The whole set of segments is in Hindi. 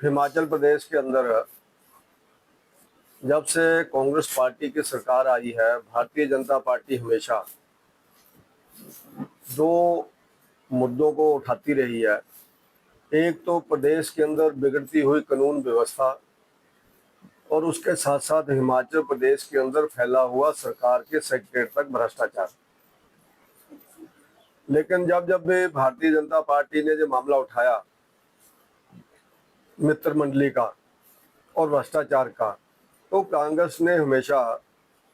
हिमाचल प्रदेश के अंदर जब से कांग्रेस पार्टी की सरकार आई है, भारतीय जनता पार्टी हमेशा दो मुद्दों को उठाती रही है। एक तो प्रदेश के अंदर बिगड़ती हुई कानून व्यवस्था और उसके साथ साथ हिमाचल प्रदेश के अंदर फैला हुआ सरकार के सेक्रेटरी तक भ्रष्टाचार। लेकिन जब जब भी भारतीय जनता पार्टी ने जो मामला उठाया मित्र मंडली का और भ्रष्टाचार का, तो कांग्रेस ने हमेशा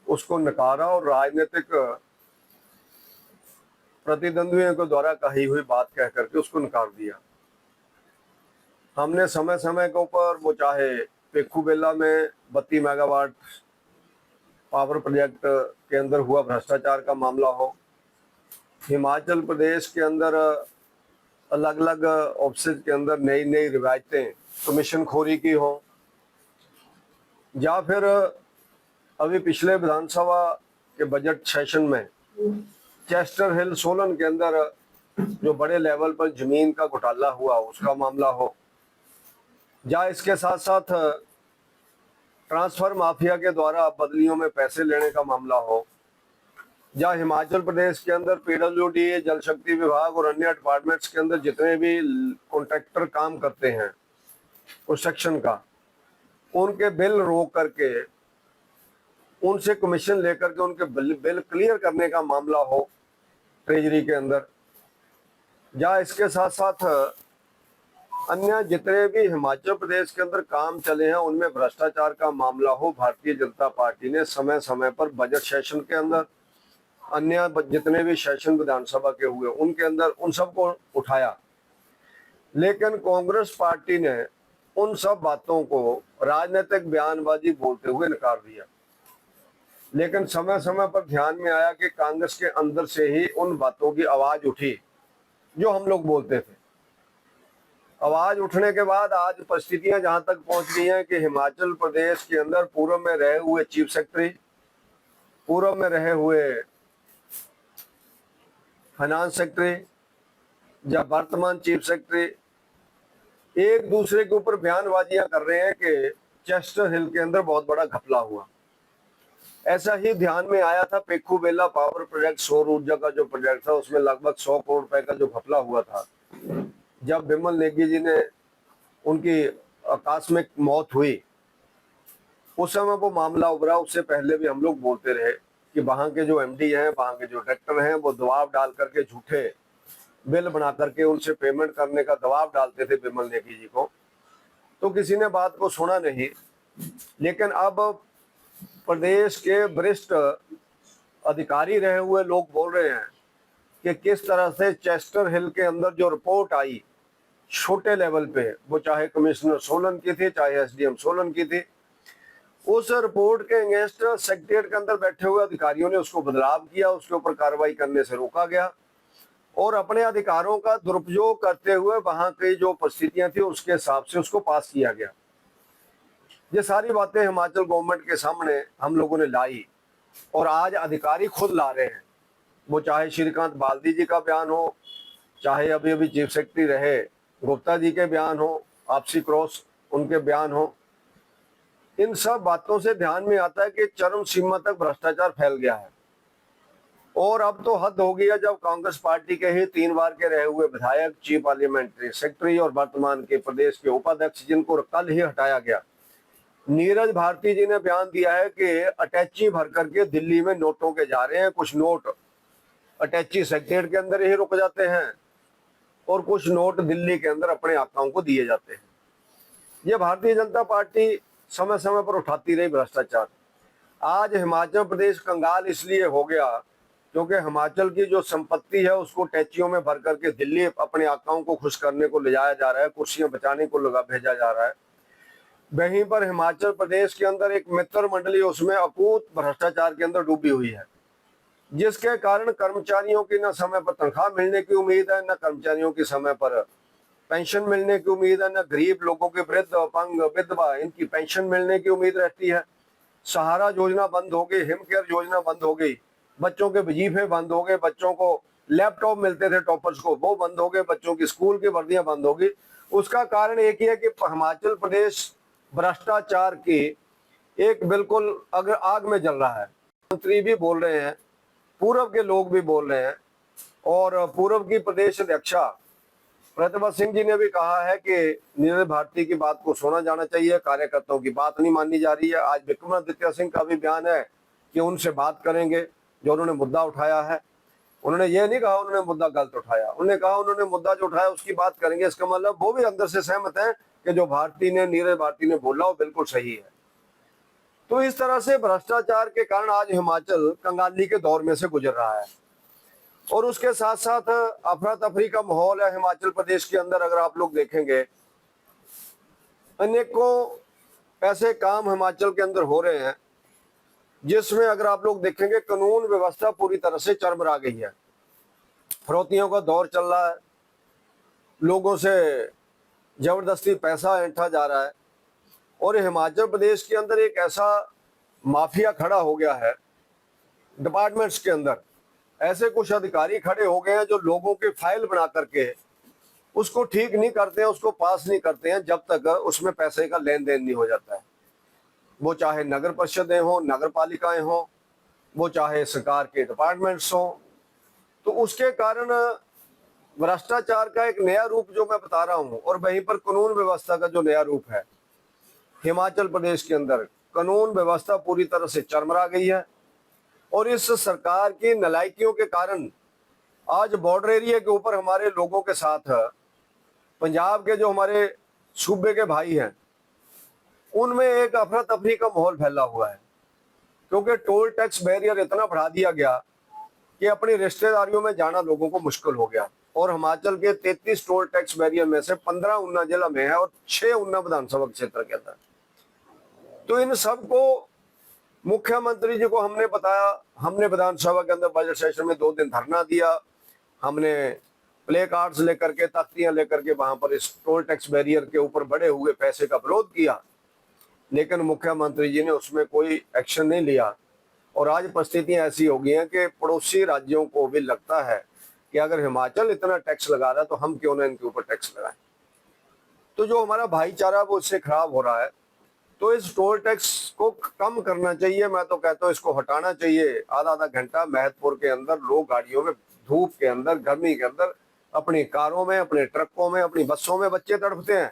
उसको नकारा और राजनीतिक प्रतिद्वंदियों के द्वारा कही हुई बात कह करके उसको नकार दिया। हमने समय समय के ऊपर वो चाहे पेखूबेला में 32 मेगावाट पावर प्रोजेक्ट के अंदर हुआ भ्रष्टाचार का मामला हो, हिमाचल प्रदेश के अंदर अलग अलग ऑफिस के अंदर नई नई रिवायतें कमीशन खोरी की हो, या फिर अभी पिछले विधानसभा के बजट सेशन में चेस्टर हिल सोलन के अंदर जो बड़े लेवल पर जमीन का घोटाला हुआ उसका मामला हो, या इसके साथ साथ ट्रांसफर माफिया के द्वारा बदलियों में पैसे लेने का मामला हो, या हिमाचल प्रदेश के अंदर पीडब्ल्यूडी, जल शक्ति विभाग और अन्य डिपार्टमेंट्स के अंदर जितने भी कॉन्ट्रैक्टर काम करते हैं कंस्ट्रक्शन का, उनके बिल रोक करके उनसे कमीशन लेकर के उनके बिल क्लियर करने का मामला हो ट्रेजरी के अंदर, या इसके साथ साथ अन्य जितने भी हिमाचल प्रदेश के अंदर काम चले हैं उनमें भ्रष्टाचार का मामला हो। भारतीय जनता पार्टी ने समय समय पर बजट सेशन के अंदर, अन्य जितने भी सेशन विधानसभा के हुए उनके अंदर उन सबको उठाया। लेकिन कांग्रेस पार्टी ने उन सब बातों को राजनीतिक बयानबाजी बोलते हुए नकार दिया। लेकिन समय समय पर ध्यान में आया कि कांग्रेस के अंदर से ही उन बातों की आवाज उठी जो हम लोग बोलते थे। आवाज उठने के बाद आज परिस्थितियां जहां तक पहुंच गई हैं कि हिमाचल प्रदेश के अंदर पूर्व में रहे हुए चीफ सेक्रेटरी, पूर्व में रहे हुए फाइनेंस सेक्रेटरी या वर्तमान चीफ सेक्रेटरी एक दूसरे के ऊपर बयानबाजियां कर रहे हैं कि चेस्टर हिल के अंदर बहुत बड़ा घपला हुआ। ऐसा ही ध्यान में आया था पेखूबेला पावर प्रोजेक्ट, सौर ऊर्जा का जो प्रोजेक्ट था, उसमें लगभग 100 करोड़ रुपए का जो घपला हुआ था। जब बिमल नेगी जी ने उनकी आकस्मिक मौत हुई उस समय वो मामला उभरा। उससे पहले भी हम लोग बोलते रहे कि वहां के जो एमडी हैं, वहां के जो डायरेक्टर हैं, वो दबाव डाल करके झूठे बिल बना करके उनसे पेमेंट करने का दबाव डालते थे बिमल नेगी जी को, तो किसी ने बात को सुना नहीं। लेकिन अब प्रदेश के वरिष्ठ अधिकारी रहे हुए लोग बोल रहे हैं कि किस तरह से चेस्टर हिल के अंदर जो रिपोर्ट आई छोटे लेवल पे, वो चाहे कमिश्नर सोलन की थी चाहे एसडीएम सोलन की थी, उस रिपोर्ट के अगेंस्ट सेक्रेटरीट के अंदर बैठे हुए अधिकारियों ने उसको बदलाव किया, उसके ऊपर कार्रवाई करने से रोका गया और अपने अधिकारों का दुरुपयोग करते हुए वहां की जो परिस्थितियां थी उसके हिसाब से उसको पास किया गया। ये सारी बातें हिमाचल गवर्नमेंट के सामने हम लोगों ने लाई और आज अधिकारी खुद ला रहे हैं। वो चाहे श्रीकांत बाल्दी जी का बयान हो, चाहे अभी अभी चीफ सेक्रेटरी रहे गुप्ता जी के बयान हो, आपसी क्रॉस उनके बयान हो, इन सब बातों से ध्यान में आता है कि चरम सीमा तक भ्रष्टाचार फैल गया है। और अब तो हद हो गई है जब कांग्रेस पार्टी के ही 3 बार के रहे हुए विधायक, चीफ पार्लियामेंट्री सेक्रेटरी और वर्तमान के प्रदेश के उपाध्यक्ष, जिनको कल ही हटाया गया, नीरज भारती जी ने बयान दिया है कि अटैची भर करके दिल्ली में नोटों के जा रहे हैं। कुछ नोट अटैची सेक्रेटरीट के अंदर ही रुक जाते हैं और कुछ नोट दिल्ली के अंदर अपने आकाओं को दिए जाते हैं। ये भारतीय जनता पार्टी समय समय पर उठाती रही भ्रष्टाचार। आज हिमाचल प्रदेश कंगाल इसलिए हो गया क्योंकि हिमाचल की जो संपत्ति है उसको टैचियों में भर करके दिल्ली अपने आकाओं को खुश करने को ले जाया जा रहा है, कुर्सियां बचाने को लगा भेजा जा रहा है। वहीं पर हिमाचल प्रदेश के अंदर एक मित्र मंडली उसमें अकूत भ्रष्टाचार के अंदर डूबी हुई है, जिसके कारण कर्मचारियों की न समय पर तनख्वाह मिलने की उम्मीद है, न कर्मचारियों की समय पर पेंशन मिलने की उम्मीद है, न गरीब लोगों के वृद्ध, अपंग, विधवा इनकी पेंशन मिलने की उम्मीद रहती है। सहारा योजना बंद हो गई, हिम केयर योजना बंद हो गई, बच्चों के वजीफे बंद हो गए, बच्चों को लैपटॉप मिलते थे टॉपर्स को वो बंद हो गए, बच्चों की स्कूल की वर्दियां बंद हो गई उसका कारण एक ही है कि हिमाचल प्रदेश भ्रष्टाचार की एक बिल्कुल अगर आग में जल रहा है। मंत्री भी बोल रहे हैं, पूर्व के लोग भी बोल रहे हैं, और पूर्व की प्रदेश अध्यक्षा प्रतिभा सिंह जी ने भी कहा है कि नीरज भारती की बात को सुना जाना चाहिए, कार्यकर्ताओं की बात नहीं मानी जा रही है। आज विक्रमादित्य सिंह का भी बयान है कि उनसे बात करेंगे, जो उन्होंने मुद्दा उठाया है। उन्होंने ये नहीं कहा उन्होंने मुद्दा गलत उठाया, उन्होंने कहा उन्होंने मुद्दा जो उठाया उसकी बात करेंगे। इसका मतलब वो भी अंदर से सहमत है कि जो नीरज भारती ने बोला वो बिल्कुल सही है। तो इस तरह से भ्रष्टाचार के कारण आज हिमाचल कंगाली के दौर में से गुजर रहा है, और उसके साथ साथ अफरा तफरी का माहौल है हिमाचल प्रदेश के अंदर। अगर आप लोग देखेंगे, अनेकों ऐसे काम हिमाचल के अंदर हो रहे हैं जिसमें अगर आप लोग देखेंगे कानून व्यवस्था पूरी तरह से चरमरा गई है। फरोतियों का दौर चल रहा है, लोगों से जबरदस्ती पैसा ऐंठा जा रहा है, और हिमाचल प्रदेश के अंदर एक ऐसा माफिया खड़ा हो गया है। डिपार्टमेंट्स के अंदर ऐसे कुछ अधिकारी खड़े हो गए हैं जो लोगों के फाइल बना करके उसको ठीक नहीं करते हैं, उसको पास नहीं करते हैं जब तक उसमें पैसे का लेन देन नहीं हो जाता है। वो चाहे नगर परिषदें हों, नगर पालिकाएं हों, वो चाहे सरकार के डिपार्टमेंट्स हों। तो उसके कारण भ्रष्टाचार का एक नया रूप जो मैं बता रहा हूं, और वहीं पर कानून व्यवस्था का जो नया रूप है हिमाचल प्रदेश के अंदर, कानून व्यवस्था पूरी तरह से चरमरा गई है। और इस सरकार की नालायकियों के कारण आज बॉर्डर एरिया के ऊपर हमारे लोगों के साथ पंजाब के जो हमारे सूबे के भाई हैं उनमें एक अफरा तफरी का माहौल फैला हुआ है, क्योंकि टोल टैक्स बैरियर इतना बढ़ा दिया गया कि अपनी रिश्तेदारियों में जाना लोगों को मुश्किल हो गया। और हिमाचल के 33 टोल टैक्स बैरियर में से 15 ऊना जिला में है और 6 ऊना विधानसभा क्षेत्र के अंदर। तो इन सब को मुख्यमंत्री जी को हमने बताया, हमने विधानसभा के अंदर बजट सेशन में 2 दिन धरना दिया, हमने प्ले कार्ड्स लेकर के, तख्तियां लेकर के वहां पर इस टोल टैक्स बैरियर के ऊपर बढ़े हुए पैसे का विरोध किया, लेकिन मुख्यमंत्री जी ने उसमें कोई एक्शन नहीं लिया। और आज परिस्थितियां ऐसी हो गई हैं कि पड़ोसी राज्यों को भी लगता है कि अगर हिमाचल इतना टैक्स लगा रहा है तो हम क्यों ना इनके ऊपर टैक्स लगाएं। तो जो हमारा भाईचारा वो उससे खराब हो रहा है। तो इस टोल टैक्स को कम करना चाहिए, मैं तो कहता हूँ इसको हटाना चाहिए। आधा आधा घंटा महतपुर के अंदर लोग गाड़ियों में, धूप के अंदर, गर्मी के अंदर, अपनी कारों में, अपने ट्रकों में, अपनी बसों में बच्चे तड़पते हैं,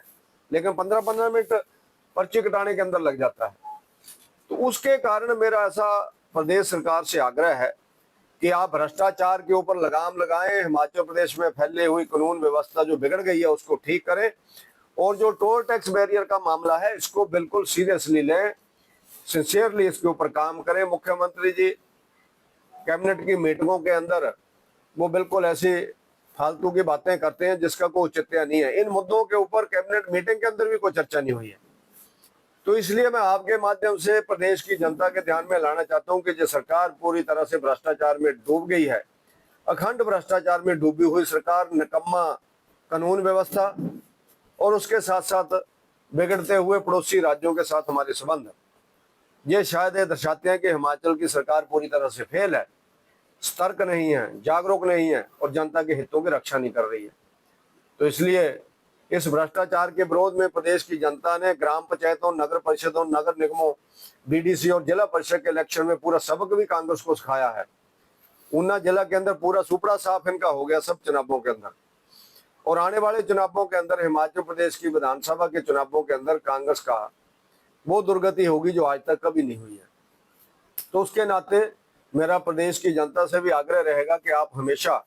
लेकिन 15-15 मिनट पर्ची कटाने के अंदर लग जाता है। तो उसके कारण मेरा ऐसा प्रदेश सरकार से आग्रह है कि आप भ्रष्टाचार के ऊपर लगाम लगाएं, हिमाचल प्रदेश में फैले हुई कानून व्यवस्था जो बिगड़ गई है उसको ठीक करें, और जो टोल टैक्स बैरियर का मामला है इसको बिल्कुल सीरियसली लें, सिंसियरली इसके ऊपर काम करें। मुख्यमंत्री जी कैबिनेट की मीटिंगों के अंदर वो बिल्कुल ऐसी फालतू की बातें करते हैं जिसका कोई औचित्य नहीं है। इन मुद्दों के ऊपर कैबिनेट मीटिंग के अंदर भी कोई चर्चा नहीं हुई है। तो इसलिए मैं आपके माध्यम से प्रदेश की जनता के ध्यान में लाना चाहता हूं कि जो सरकार पूरी तरह से भ्रष्टाचार में डूब गई है, अखंड भ्रष्टाचार में डूबी हुई सरकार, निकम्मा कानून व्यवस्था और उसके साथ साथ बिगड़ते हुए पड़ोसी राज्यों के साथ हमारे संबंध, ये शायद ये दर्शाते हैं कि हिमाचल की सरकार पूरी तरह से फेल है, सतर्क नहीं है, जागरूक नहीं है और जनता के हितों की रक्षा नहीं कर रही है। तो इसलिए इस भ्रष्टाचार के विरोध में प्रदेश की जनता ने ग्राम पंचायतों, नगर परिषदों, नगर निगमों, बीडीसी और जिला परिषद के इलेक्शन में पूरा सबक भी कांग्रेस को सिखाया है। ऊना जिला के अंदर पूरा सुपड़ा साफ इनका हो गया सब चुनावों के अंदर, और आने वाले चुनावों के अंदर हिमाचल प्रदेश की विधानसभा के चुनावों के अंदर कांग्रेस का वो दुर्गति होगी जो आज तक कभी नहीं हुई है। तो उसके नाते मेरा प्रदेश की जनता से भी आग्रह रहेगा कि आप हमेशा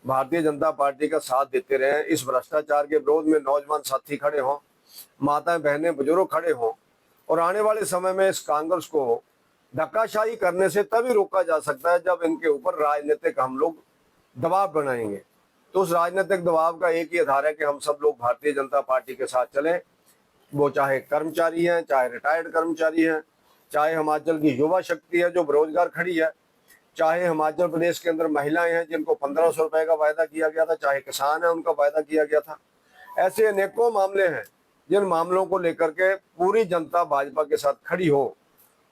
भारतीय जनता पार्टी का साथ देते रहें। इस भ्रष्टाचार के विरोध में नौजवान साथी खड़े हों, माताएं बहनें बुजुर्ग खड़े हों, और आने वाले समय में इस कांग्रेस को धक्काशाही करने से तभी रोका जा सकता है जब इनके ऊपर राजनीतिक हम लोग दबाव बनाएंगे। तो उस राजनीतिक दबाव का एक ही आधार है कि हम सब लोग भारतीय जनता पार्टी के साथ चलें, वो चाहे कर्मचारी हैं, चाहे रिटायर्ड कर्मचारी हैं, चाहे हिमाचल की युवा शक्ति है जो बेरोजगार खड़ी है, चाहे हिमाचल प्रदेश के अंदर महिलाएं हैं जिनको 1500 रुपए का वायदा किया गया था, चाहे किसान है उनका वायदा किया गया था। ऐसे अनेकों मामले हैं जिन मामलों को लेकर के पूरी जनता भाजपा के साथ खड़ी हो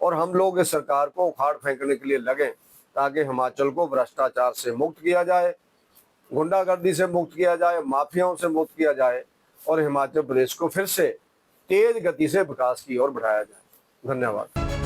और हम लोग इस सरकार को उखाड़ फेंकने के लिए लगे, ताकि हिमाचल को भ्रष्टाचार से मुक्त किया जाए, गुंडागर्दी से मुक्त किया जाए, माफियाओं से मुक्त किया जाए, और हिमाचल प्रदेश को फिर से तेज गति से विकास की ओर बढ़ाया जाए। धन्यवाद।